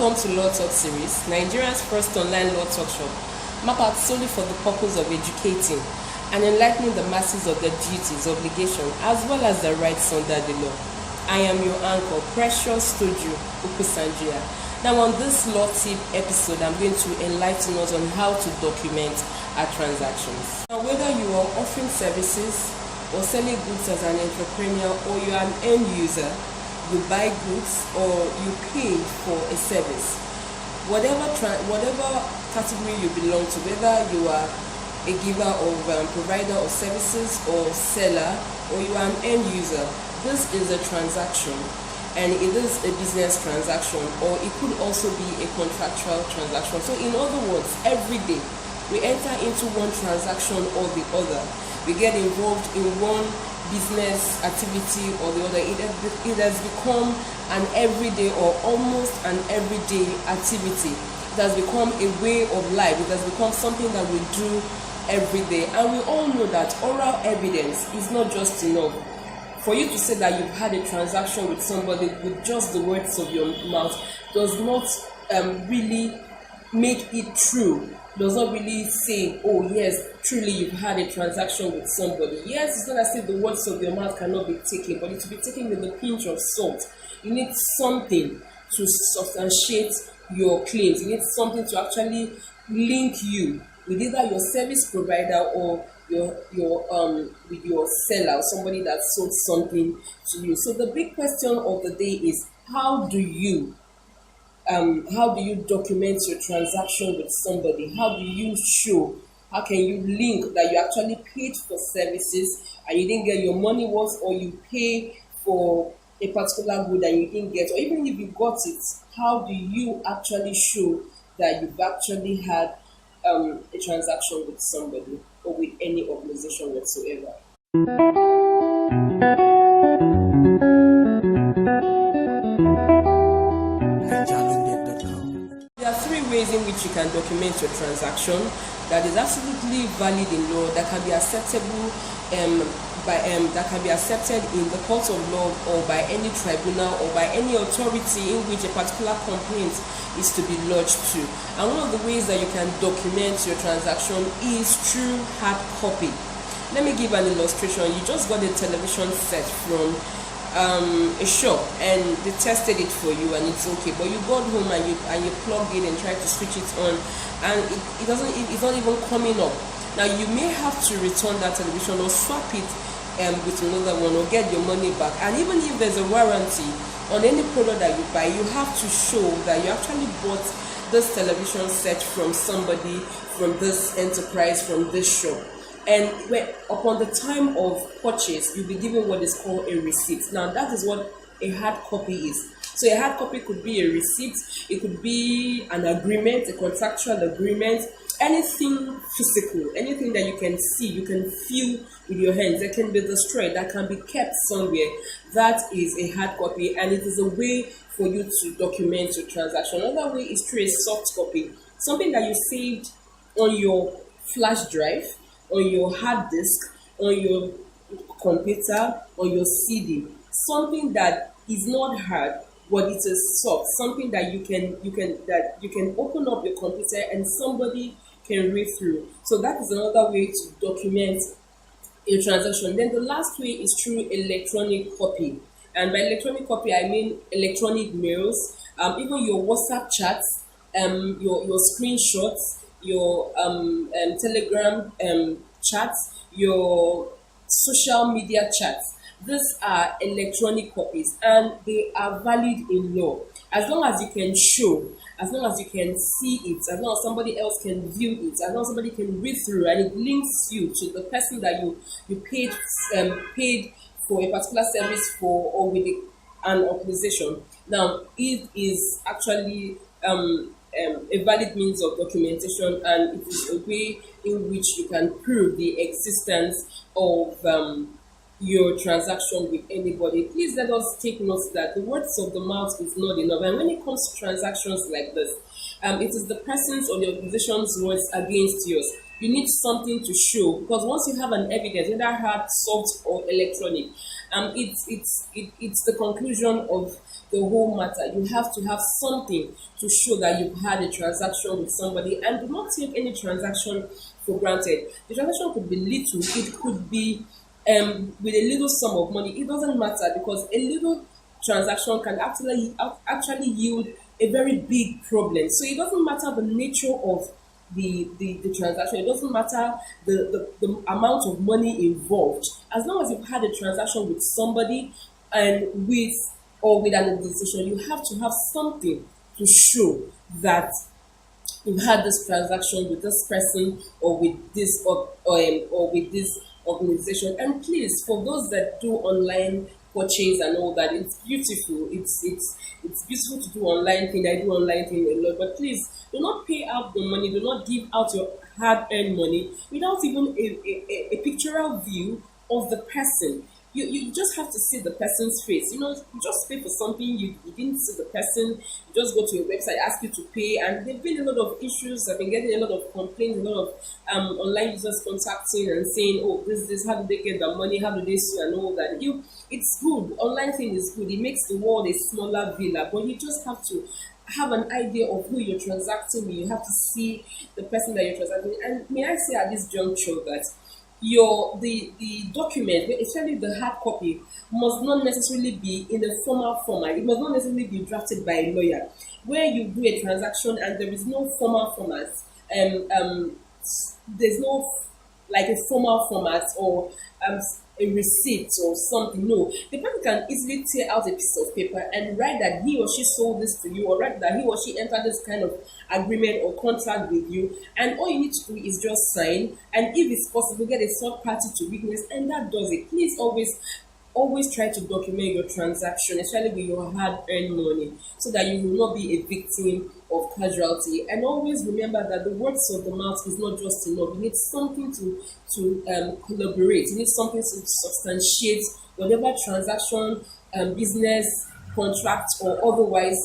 Welcome to Law Talk series, Nigeria's first online law talk shop, mapped out solely for the purpose of educating and enlightening the masses of their duties, obligations, as well as their rights under the law. I am your anchor, Precious Toju Okusanjia. Now on this LawTip episode, I'm going to enlighten us on how to document our transactions. Now, whether you are offering services or selling goods as an entrepreneur or you are an end user, you buy goods or you pay for a service, whatever category you belong to, whether you are a giver of provider of services or seller, or you are an end user, this is a transaction, and it is a business transaction, or it could also be a contractual transaction. So in other words, every day we enter into one transaction or the other. We get involved in one business activity or the other. It has become an everyday or almost an everyday activity. It has become a way of life. It has become something that we do every day. And we all know that oral evidence is not just enough. For you to say that you've had a transaction with somebody with just the words of your mouth does not really make it true. Does not really say, oh yes, truly you've had a transaction with somebody. Yes, it's not as if the words of your mouth cannot be taken, but it will be taken with a pinch of salt. You need something to substantiate your claims. You need something to actually link you with either your service provider or with your seller, or somebody that sold something to you. So the big question of the day is, how do you document your transaction with somebody? How do you show? How can you link that you actually paid for services and you didn't get your money worth, or you pay for a particular good and you didn't get, or even if you got it, how do you actually show that you've actually had a transaction with somebody or with any organization whatsoever? There are three ways in which you can document your transaction that is absolutely valid in law, that can be acceptable that can be accepted in the court of law or by any tribunal or by any authority in which a particular complaint is to be lodged to. And one of the ways that you can document your transaction is through hard copy. Let me give an illustration. You just got a television set from a shop and they tested it for you and it's okay, but you got home and you plugged it and tried to switch it on and it's not even coming up. Now you may have to return that television or swap it with another one or get your money back. And even if there's a warranty on any product that you buy, you have to show that you actually bought this television set from somebody, from this enterprise, from this shop. And upon the time of purchase, you'll be given what is called a receipt. Now, that is what a hard copy is. So a hard copy could be a receipt, it could be an agreement, a contractual agreement, anything physical, anything that you can see, you can feel with your hands, that can be destroyed, that can be kept somewhere. That is a hard copy, and it is a way for you to document your transaction. Another way is through a soft copy, something that you saved on your flash drive, on your hard disk, on your computer, on your CD, something that is not hard, but it is soft, something that you can open up your computer and somebody can read through. So that is another way to document a transaction. Then the last way is through electronic copy, and by electronic copy I mean electronic mails, even your WhatsApp chats, your screenshots, your Telegram chats, your social media chats. These are electronic copies and they are valid in law. As long as you can show, as long as you can see it, as long as somebody else can view it, as long as somebody can read through and it links you to the person that you paid for a particular service for, or with an organization. Now, it is actually a valid means of documentation, and it is a way in which you can prove the existence of your transaction with anybody. Please let us take note that the words of the mouth is not enough, and when it comes to transactions like this, it is the person's or the organization's words against yours. You need something to show, because once you have an evidence, whether hard, soft, or electronic, It's the conclusion of the whole matter. You have to have something to show that you've had a transaction with somebody, and do not take any transaction for granted. The transaction could be little, it could be with a little sum of money. It doesn't matter, because a little transaction can actually yield a very big problem. So it doesn't matter the nature of the transaction. It doesn't matter the amount of money involved. As long as you've had a transaction with somebody, and with an organization, you have to have something to show that you've had this transaction with this person, or with this or with this organization. And please, for those that do online purchase and all that, it's beautiful. It's beautiful to do online thing. I do online thing a lot, but please do not pay out the money. Do not give out your hard-earned money without even a pictorial view of the person. You just have to see the person's face. You just pay for something, you didn't see the person, you just go to a website, ask you to pay, and there've been a lot of issues. I've been getting a lot of complaints, a lot of online users contacting and saying, oh, this, how do they get the money, how do they sue and all that. It's good. Online thing is good. It makes the world a smaller villa, but you just have to have an idea of who you're transacting with. You have to see the person that you're transacting with. And may I say at this juncture that the document, especially the hard copy, must not necessarily be in a formal format. It must not necessarily be drafted by a lawyer. Where you do a transaction and there is no formal format, there's no like a formal format, or a receipt or something. No, the person can easily tear out a piece of paper and write that he or she sold this to you, or write that he or she entered this kind of agreement or contract with you, and all you need to do is just sign, and if it's possible, get a third party to witness, and that does it. Please always try to document your transaction, especially with your hard-earned money, so that you will not be a victim of casualty. And always remember that the words of the mouth is not just enough. You need something to collaborate. You need something to substantiate whatever transaction, business, contract, or otherwise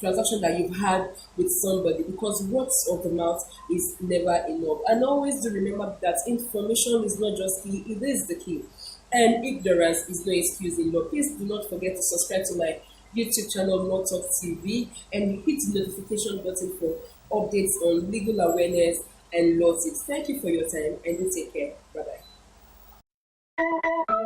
transaction that you've had with somebody, because words of the mouth is never enough. And always do remember that information is not just key, it is the key. And ignorance is no excuse in law. Please do not forget to subscribe to my YouTube channel, LawTalkTv, and hit the notification button for updates on legal awareness and law tips. Thank you for your time, and do take care. Bye bye.